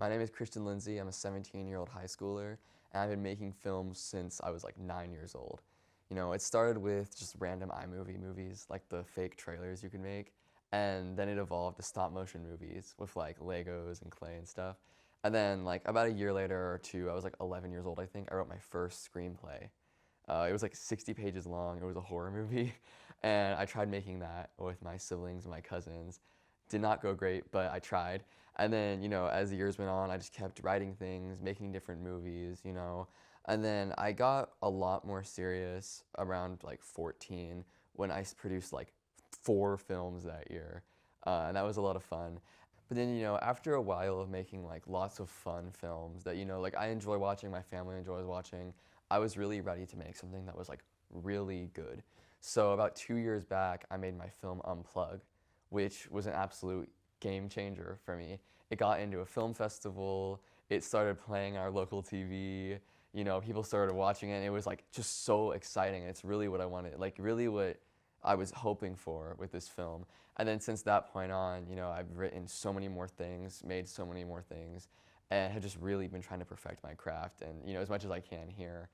My name is Lindsey. I'm a 17-year-old high schooler, and I've been making films since I was like 9 years old. You know, it started with just random iMovie movies, like the fake trailers you can make, and then it evolved to stop motion movies with like Legos and clay and stuff. And then like about a year later or two, I was like 11 years old, I think, I wrote my first screenplay. It was like 60 pages long. It was a horror movie, and I tried making that with my siblings and my cousins. Did not go great, but I tried. And then, as the years went on, I just kept writing things, making different movies. And then I got a lot more serious around like 14 when I produced like 4 films that year. And that was a lot of fun. But then, after a while of making like lots of fun films that, like I enjoy watching, my family enjoys watching, I was really ready to make something that was like really good. So about 2 years back, I made my film Unplug, which was an absolute game changer for me. It got into a film festival. It started playing on our local TV. People started watching it. And it was like just so exciting. It's really what I wanted, like really what I was hoping for with this film. And then since that point on, I've written so many more things, made so many more things, and have just really been trying to perfect my craft and, as much as I can here.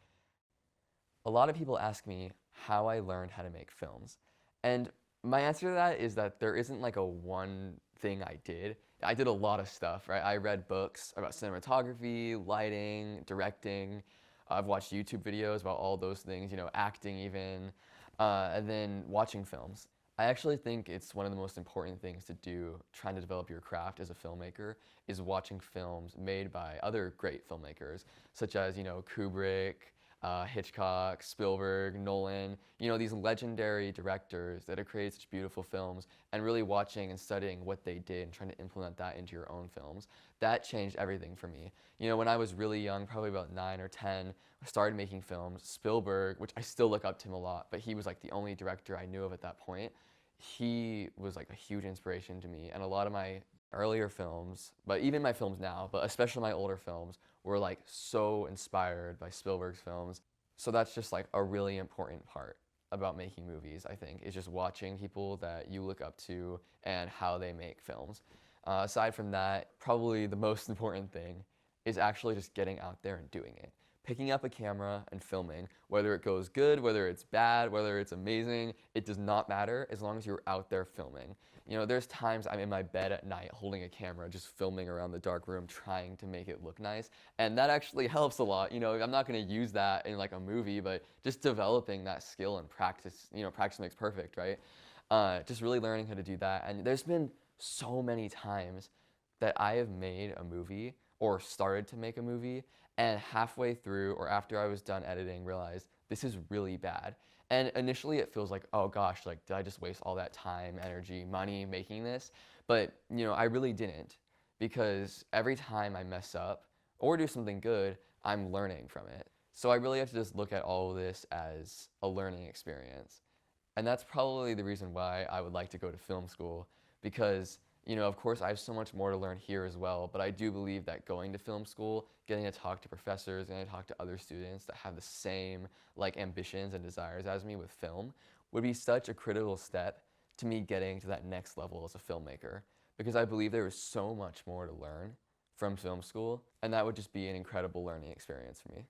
A lot of people ask me how I learned how to make films. And my answer to that is that there isn't like a one thing I did. I did a lot of stuff, right? I read books about cinematography, lighting, directing. I've watched YouTube videos about all those things, acting even, and then watching films. I actually think it's one of the most important things to do trying to develop your craft as a filmmaker is watching films made by other great filmmakers, such as, Kubrick, Hitchcock, Spielberg, Nolan, these legendary directors that have created such beautiful films, and really watching and studying what they did and trying to implement that into your own films. That changed everything for me. When I was really young, probably about 9 or 10, I started making films. Spielberg, which I still look up to him a lot, but he was like the only director I knew of at that point. He was like a huge inspiration to me, and a lot of my earlier films, but even my films now, but especially my older films, were like so inspired by Spielberg's films. So that's just like a really important part about making movies, I think, is just watching people that you look up to and how they make films. Aside from that, probably the most important thing is actually just getting out there and doing it. Picking up a camera and filming, whether it goes good, whether it's bad, whether it's amazing, it does not matter as long as you're out there filming. There's times I'm in my bed at night holding a camera, just filming around the dark room, trying to make it look nice. And that actually helps a lot. I'm not gonna use that in like a movie, but just developing that skill and practice, practice makes perfect, right? Just really learning how to do that. And there's been so many times that I have made a movie or started to make a movie and halfway through or after I was done editing realized this is really bad. And initially it feels like, oh gosh, like did I just waste all that time, energy, money making this? But I really didn't, because every time I mess up or do something good, I'm learning from it. So I really have to just look at all of this as a learning experience. And that's probably the reason why I would like to go to film school, because of course I have so much more to learn here as well, but I do believe that going to film school, getting to talk to professors, getting to talk to other students that have the same like ambitions and desires as me with film would be such a critical step to me getting to that next level as a filmmaker, because I believe there is so much more to learn from film school, and that would just be an incredible learning experience for me.